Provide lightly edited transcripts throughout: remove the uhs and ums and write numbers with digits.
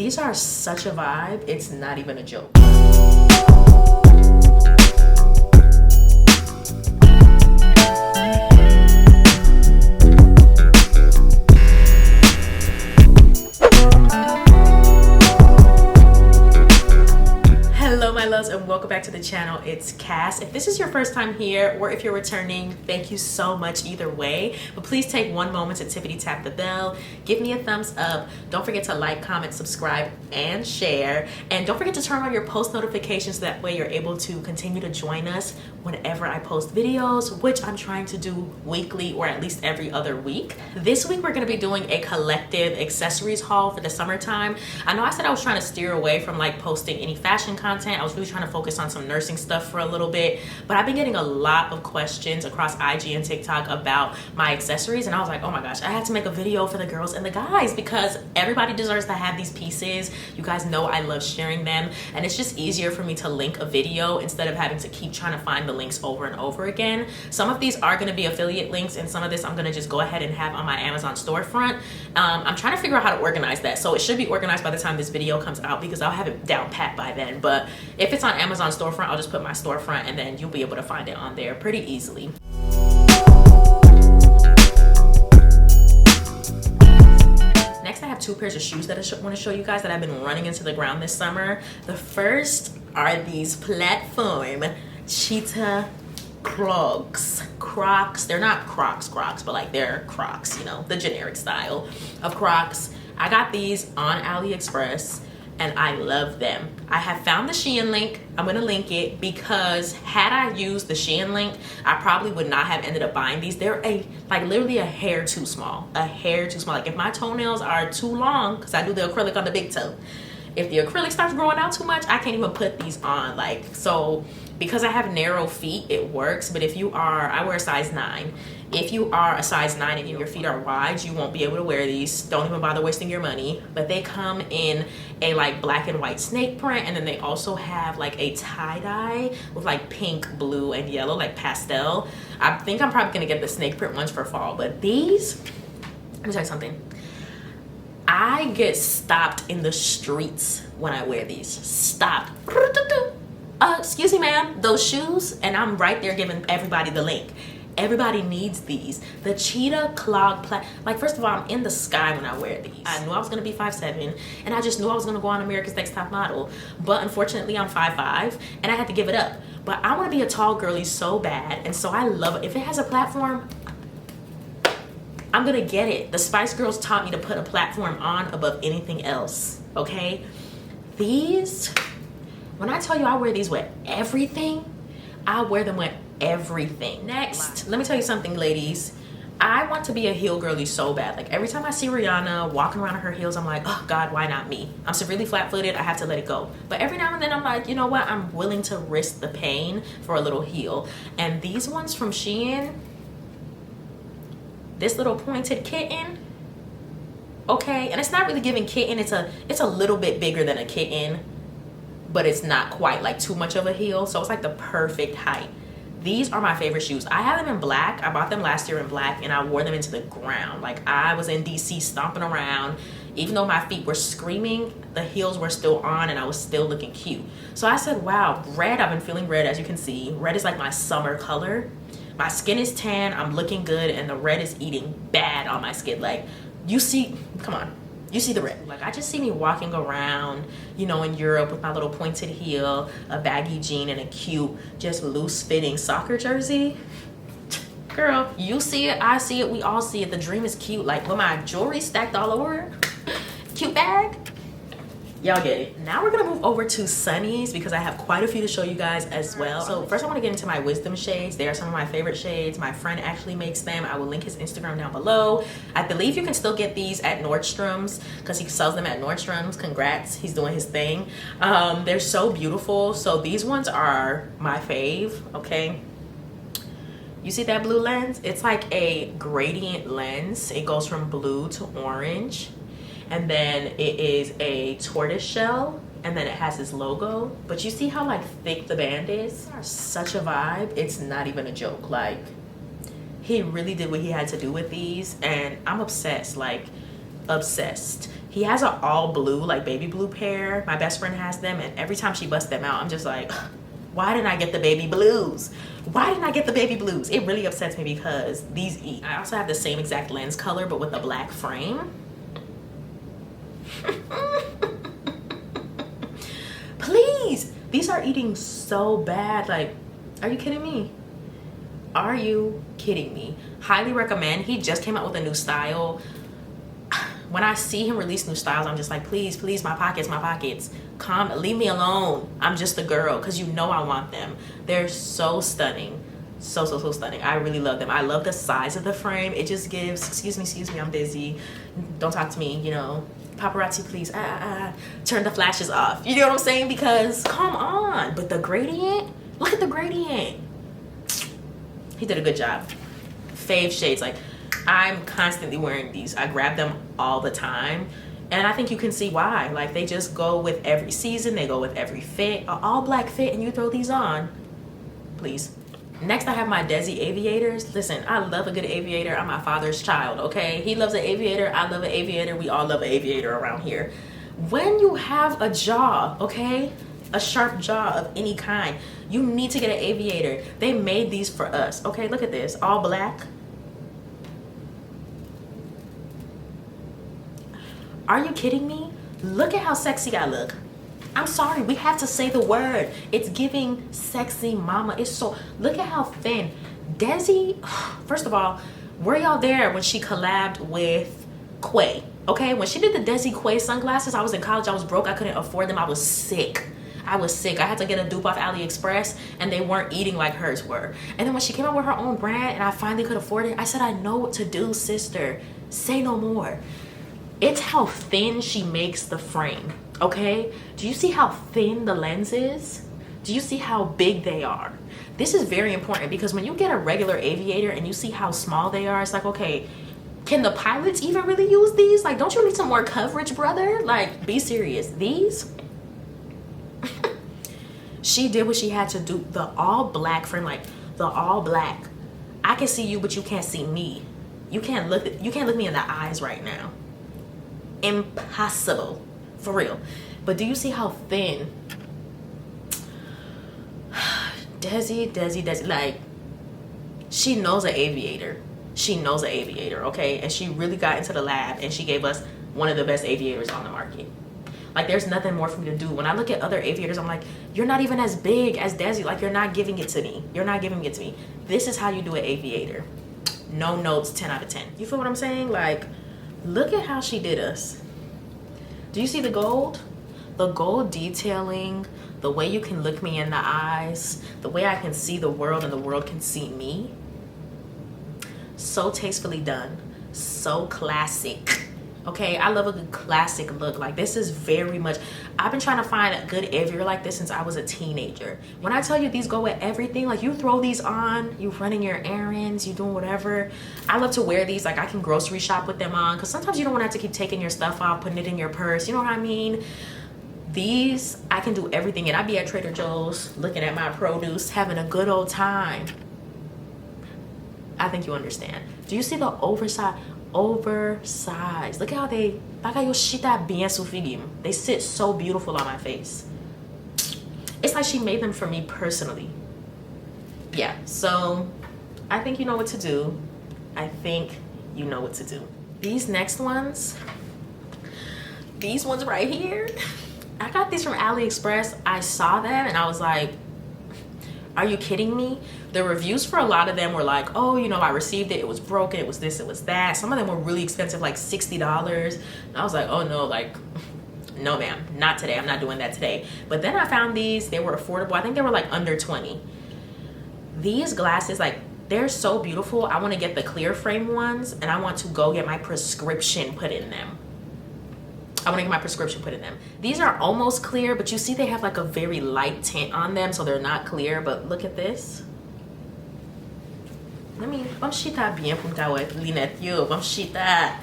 These are such a vibe, it's not even a joke. And welcome back to the channel. It's Cass. If this is your first time here or if you're returning, thank you so much either way. But please take one moment to tippity tap the bell, give me a thumbs up. Don't forget to like, comment, subscribe, and share. And don't forget to turn on your post notifications, that way you're able to continue to join us whenever I post videos, which I'm trying to do weekly or at least every other week. This week we're going to be doing a collective accessories haul for the summertime. I know I said I was trying to steer away from like posting any fashion content. I was really trying to focus on some nursing stuff for a little bit, but I've been getting a lot of questions across IG and TikTok about my accessories, and I was like, oh my gosh, I have to make a video for the girls and the guys because everybody deserves to have these pieces. You guys know I love sharing them, and it's just easier for me to link a video instead of having to keep trying to find the links over and over again. Some of these are going to be affiliate links, and some of this I'm going to just go ahead and have on my Amazon storefront. I'm trying to figure out how to organize that, so it should be organized by the time this video comes out because I'll have it down pat by then. But if it's on Amazon storefront, I'll just put my storefront and then you'll be able to find it on there pretty easily. Next, I have two pairs of shoes that I want to show you guys that I've been running into the ground this summer. The first are these platform cheetah Crocs. They're not Crocs, but like they're Crocs, you know, the generic style of Crocs. I got these on AliExpress and I love them. I have found the Shein link. I'm gonna link it because had I used the Shein link, I probably would not have ended up buying these. They're like literally a hair too small, Like if my toenails are too long, because I do the acrylic on the big toe, if the acrylic starts growing out too much, I can't even put these on. Like, so because I have narrow feet, it works. But if you are, I wear a size 9. If you are a size 9 and your feet are wide, you won't be able to wear these. Don't even bother wasting your money. But they come in a like black and white snake print, and then they also have like a tie-dye with like pink, blue, and yellow, like pastel. I think I'm probably gonna get the snake print ones for fall. But these, let me tell you something. I get stopped in the streets when I wear these. Stopped. Excuse me, ma'am, those shoes? And I'm right there giving everybody the link. Everybody needs these. The cheetah clog like, first of all, I'm in the sky when I wear these. I knew I was gonna be 5'7", and I just knew I was gonna go on America's Next Top Model. But unfortunately, I'm 5'5", and I had to give it up. But I wanna be a tall girly so bad, and so I love it. If it has a platform, I'm gonna get it. The Spice Girls taught me to put a platform on above anything else, okay? These, when I tell you I wear these with everything, I wear them with everything. Next, let me tell you something, ladies. I want to be a heel girly so bad. Like every time I see Rihanna walking around in her heels, I'm like, oh God, why not me? I'm severely flat-footed, I have to let it go. But every now and then I'm like, you know what? I'm willing to risk the pain for a little heel. And these ones from Shein, this little pointed kitten, okay, and it's not really giving kitten, it's a little bit bigger than a kitten, but it's not quite like too much of a heel, so it's like the perfect height. These are my favorite shoes. I have them in black. I bought them last year in black, and I wore them into the ground. Like, I was in DC stomping around. Even though my feet were screaming, the heels were still on, and I was still looking cute. So I said, wow, red, I've been feeling red, as you can see. Red is like my summer color. My skin is tan, I'm looking good, and the red is eating bad on my skin. Like, you see, come on, you see the red. Like, I just see me walking around, you know, in Europe with my little pointed heel, a baggy jean, and a cute, just loose-fitting soccer jersey. Girl, you see it, I see it, we all see it. The dream is cute. Like, with my jewelry stacked all over, cute bag. Y'all get it. Now we're gonna move over to sunnies because I have quite a few to show you guys as well. So first I want to get into my wisdom shades. They are some of my favorite shades. My friend actually makes them. I will link his Instagram down below. I believe you can still get these at Nordstrom's because he sells them at Nordstrom's. Congrats, he's doing his thing. They're so beautiful. So these ones are my fave, okay? You see that blue lens? It's like a gradient lens. It goes from blue to orange. And then it is a tortoise shell, and then it has his logo. But you see how like thick the band is? These are such a vibe, it's not even a joke. Like, he really did what he had to do with these, and I'm obsessed, like obsessed. He has an all blue, like baby blue pair. My best friend has them, and every time she busts them out, I'm just like, why didn't I get the baby blues? Why didn't I get the baby blues? It really upsets me because these eat. I also have the same exact lens color, but with a black frame. Please, these are eating so bad. Like, are you kidding me? Are you kidding me? Highly recommend. He just came out with a new style. When I see him release new styles, I'm just like, please, please, my pockets, my pockets. Leave me alone. I'm just a girl, because you know I want them. They're so stunning. So stunning. I really love them. I love the size of the frame. It just gives, excuse me, I'm busy. Don't talk to me, you know. Paparazzi, please. Turn the flashes off. You know what I'm saying? Because, come on. But the gradient, look at the gradient. He did a good job. Fave shades. Like, I'm constantly wearing these. I grab them all the time, and I think you can see why. Like, they just go with every season. They go with every fit. An all black fit, and you throw these on, please. Next, I have my Desi aviators. Listen, I love a good aviator. I'm my father's child, okay? He loves an aviator. I love an aviator. We all love an aviator around here. When you have a jaw, okay, a sharp jaw of any kind, you need to get an aviator. They made these for us, okay? Look at this, all black. Are you kidding me? Look at how sexy I look. I'm sorry, we have to say the word. It's giving sexy mama. It's so, look at how thin. Desi, first of all, were y'all there when she collabed with Quay? Okay, when she did the Desi Quay sunglasses, I was in college, I was broke, I couldn't afford them, I was sick. I had to get a dupe off AliExpress, and they weren't eating like hers were. And then when she came out with her own brand and I finally could afford it, I said, I know what to do, sister. Say no more. It's how thin she makes the frame, okay? Do you see how thin the lens is? Do you see how big they are? This is very important, because when you get a regular aviator and you see how small they are, it's like, okay, can the pilots even really use these? Like, don't you need some more coverage, brother? Like, be serious. These, she did what she had to do. The all black frame, like the all black. I can see you, but you can't see me. You can't look me in the eyes right now. Impossible, for real. But do you see how thin? Desi, like, she knows an aviator. She knows an aviator, okay? And she really got into the lab, and she gave us one of the best aviators on the market. Like, there's nothing more for me to do. When I look at other aviators, I'm like, you're not even as big as Desi. Like, you're not giving it to me. You're not giving it to me. This is how you do an aviator. No notes, 10 out of 10. You feel what I'm saying? Like, look at how she did us. Do you see the gold? The gold detailing, the way you can look me in the eyes, the way I can see the world and the world can see me. So tastefully done. So classic. Okay, I love a good classic look. Like, this is very much, I've been trying to find a good aviator like this since I was a teenager. When I tell you these go with everything, like, you throw these on, you running your errands, you doing whatever. I love to wear these. Like, I can grocery shop with them on, because sometimes you don't want to have to keep taking your stuff off, putting it in your purse, you know what I mean? These, I can do everything in. I'd be at Trader Joe's looking at my produce, having a good old time. I think you understand. Do you see the oversized? Look at how they, they sit so beautiful on my face. It's like she made them for me personally. Yeah, so I think you know what to do. I think you know what to do. These next ones, these ones right here, I got these from AliExpress. I saw them and I was like, are you kidding me? The reviews for a lot of them were like, oh, you know, I received it, it was broken, it was this, it was that. Some of them were really expensive, like $60. And I was like, oh no, like, no ma'am, not today. I'm not doing that today. But then I found these, they were affordable. I think they were like under 20. These glasses, like, they're so beautiful. I want to get the clear frame ones, and I want to go get my prescription put in them. These are almost clear, but you see they have like a very light tint on them, so they're not clear. But look at this. Vamos chitar bien pour me lunette yo. Vamos chitar.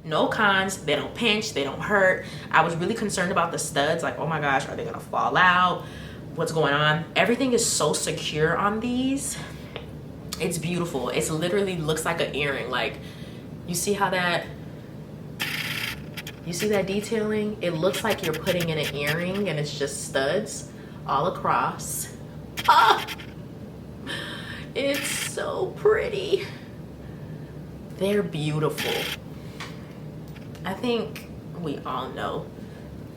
No cons, they don't pinch, they don't hurt. I was really concerned about the studs, like, oh my gosh, are they gonna fall out? what's going on. Everything is so secure on these. It's beautiful. It's literally looks like an earring. Like, you see how that, you see that detailing? It looks like you're putting in an earring and it's just studs all across. Ah! It's so pretty. They're beautiful. I think we all know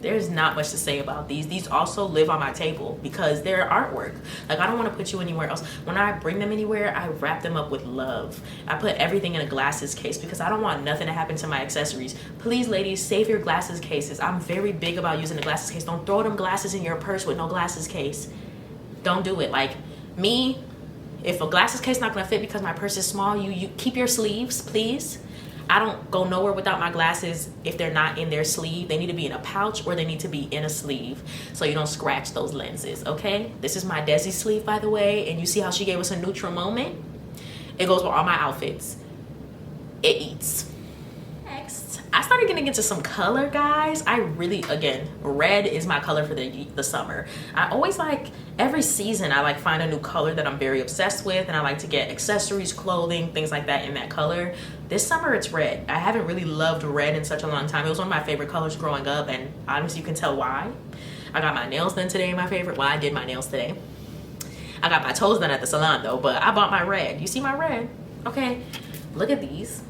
there's not much to say about these. These also live on my table because they're artwork. Like, I don't want to put you anywhere else. When I bring them anywhere, I wrap them up with love. I put everything in a glasses case because I don't want nothing to happen to my accessories. Please, ladies, save your glasses cases. I'm very big about using the glasses case. Don't throw them glasses in your purse with no glasses case. Don't do it. Like me, if a glasses case not gonna fit because my purse is small, you keep your sleeves, please. I don't go nowhere without my glasses if they're not in their sleeve. They need to be in a pouch or they need to be in a sleeve so you don't scratch those lenses, okay? This is my Desi sleeve, by the way, and you see how she gave us a neutral moment? It goes with all my outfits. It eats. Next, I started getting into some color, guys. I really, again, red is my color for the summer. I always like, every season I like find a new color that I'm very obsessed with, and I like to get accessories, clothing, things like that in that color. This summer it's red. I haven't really loved red in such a long time. It was one of my favorite colors growing up, and honestly you can tell why. I got my nails done today, my favorite. Well, I did my nails today. I got my toes done at the salon though, but I bought my red. You see my red? Okay, look at these.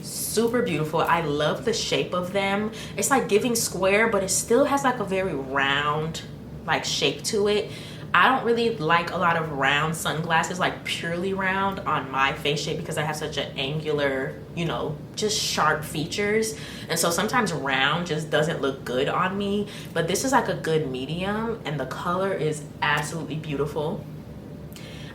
Super beautiful. I love the shape of them. It's like giving square, but it still has like a very round like shape to it. I don't really like a lot of round sunglasses, like purely round on my face shape because I have such an angular, you know, just sharp features. And so sometimes round just doesn't look good on me, but this is like a good medium and the color is absolutely beautiful.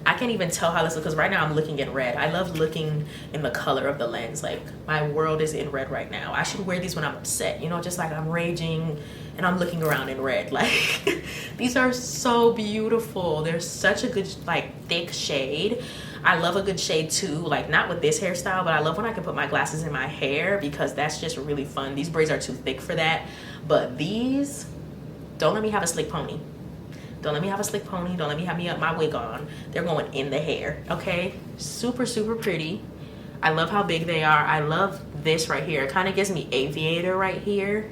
I can't even tell how this looks because right now I'm looking in red. I love looking in the color of the lens. Like, my world is in red right now. I should wear these when I'm upset, you know, just like I'm raging and I'm looking around in red. Like, these are so beautiful. They're such a good, like, thick shade. I love a good shade too, like not with this hairstyle, but I love when I can put my glasses in my hair because that's just really fun. These braids are too thick for that. But these, don't let me have a slick pony. Don't let me have a slick pony. Don't let me have my wig on. They're going in the hair, okay? Super, super pretty. I love how big they are. I love this right here. It kind of gives me aviator right here,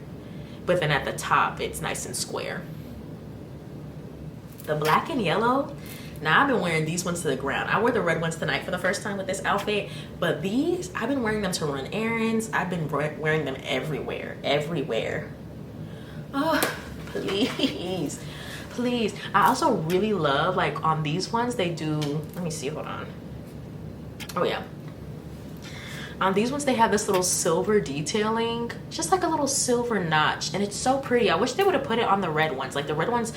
but then at the top, it's nice and square. The black and yellow, now I've been wearing these ones to the ground. I wore the red ones tonight for the first time with this outfit, but these, I've been wearing them to run errands. I've been wearing them everywhere, everywhere. Oh, please. Please. I also really love, like on these ones, they do, let me see, hold on. Oh yeah. On these ones, they have this little silver detailing, just like a little silver notch, and it's so pretty. I wish they would have put it on the red ones. Like the red ones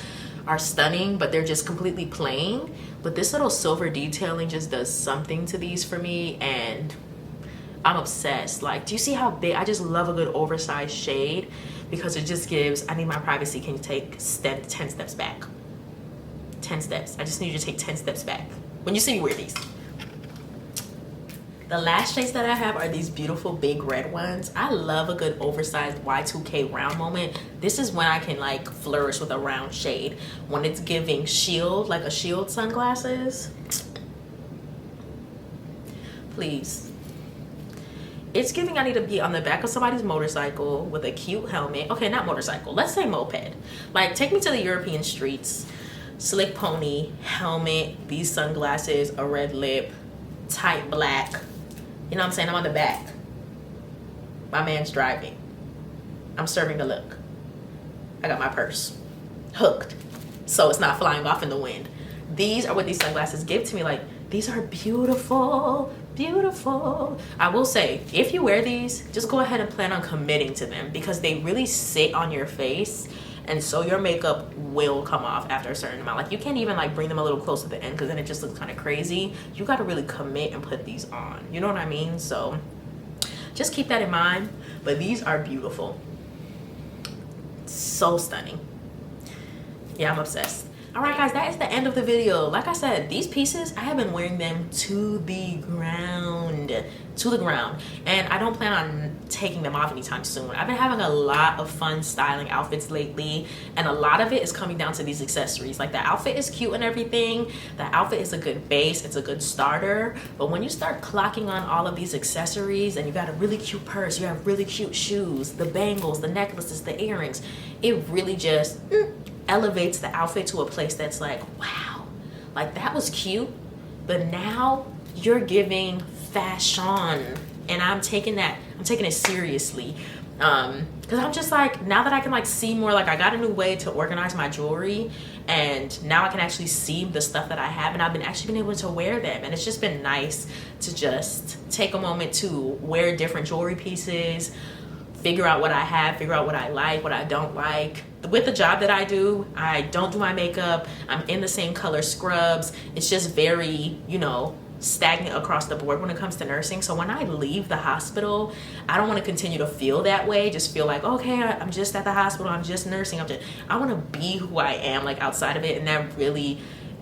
are stunning, but they're just completely plain. But this little silver detailing just does something to these for me, and I'm obsessed. Like, do you see how big? I just love a good oversized shade because it just gives, I need my privacy. Can you take 10 steps back? 10 steps. I just need you to take 10 steps back when you see me wear these. The last shades that I have are these beautiful big red ones. I love a good oversized Y2K round moment. This is when I can like flourish with a round shade. When it's giving shield, like a shield sunglasses. Please. It's giving I need to be on the back of somebody's motorcycle with a cute helmet. Okay, not motorcycle. Let's say moped. Like, take me to the European streets. Slick pony, helmet, these sunglasses, a red lip, tight black. You know what I'm saying? I'm on the back. My man's driving. I'm serving the look. I got my purse hooked so it's not flying off in the wind. These are what these sunglasses give to me. Like, these are beautiful, beautiful. I will say, if you wear these, just go ahead and plan on committing to them because they really sit on your face, and so your makeup will come off after a certain amount. Like, you can't even like bring them a little close to the end because then it just looks kind of crazy. You got to really commit and put these on. You know what I mean? So just keep that in mind. But these are beautiful. So stunning. Yeah, I'm obsessed. All right, guys, that is the end of the video. Like I said, these pieces, I have been wearing them to the ground, and I don't plan on taking them off anytime soon. I've been having a lot of fun styling outfits lately, and a lot of it is coming down to these accessories. Like, the outfit is cute and everything. The outfit is a good base. It's a good starter. But when you start clocking on all of these accessories, and you got a really cute purse, you have really cute shoes, the bangles, the necklaces, the earrings, it really just elevates the outfit to a place that's like, wow, like that was cute, but now you're giving fashion, and I'm taking it seriously, because I'm just like, now that I can like see more, like I got a new way to organize my jewelry, and now I can actually see the stuff that I have, and I've been able to wear them, and it's just been nice to just take a moment to wear different jewelry pieces, figure out what I have, figure out what I like, what I don't like. With the job that I don't do my makeup. I'm in the same color scrubs. It's just very, stagnant across the board when it comes to nursing. So when I leave the hospital, I don't want to continue to feel that way. Just feel like, okay, I'm just at the hospital. I'm just nursing. I want to be who I am, like outside of it. And that really,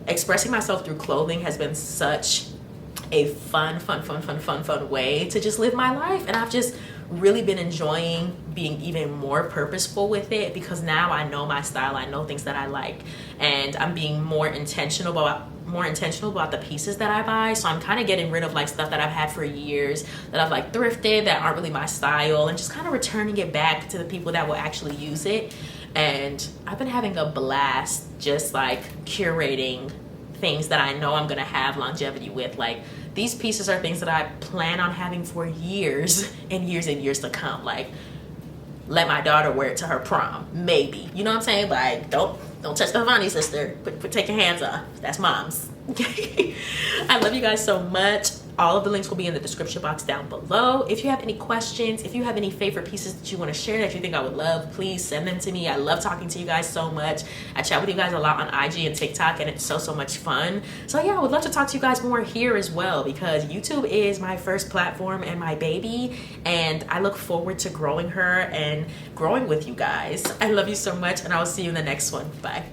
expressing myself through clothing has been such a fun way to just live my life. And I've just really been enjoying being even more purposeful with it, because now I know my style, I know things that I like, and I'm being more intentional about the pieces that I buy. So I'm kind of getting rid of like stuff that I've had for years, that I've like thrifted, that aren't really my style, and just kind of returning it back to the people that will actually use it. And I've been having a blast just like curating things that I know I'm gonna have longevity with. Like, these pieces are things that I plan on having for years and years and years to come. Like, let my daughter wear it to her prom, maybe. You know what I'm saying? Like, don't touch the Havuni sister. Take your hands off. That's mom's. I love you guys so much. All of the links will be in the description box down below. If you have any questions, if you have any favorite pieces that you want to share that you think I would love, please send them to me. I love talking to you guys so much. I chat with you guys a lot on IG and TikTok, and it's so much fun. So yeah, I would love to talk to you guys more here as well, because YouTube is my first platform and my baby, and I look forward to growing her and growing with you guys. I love you so much, and I will see you in the next one. Bye.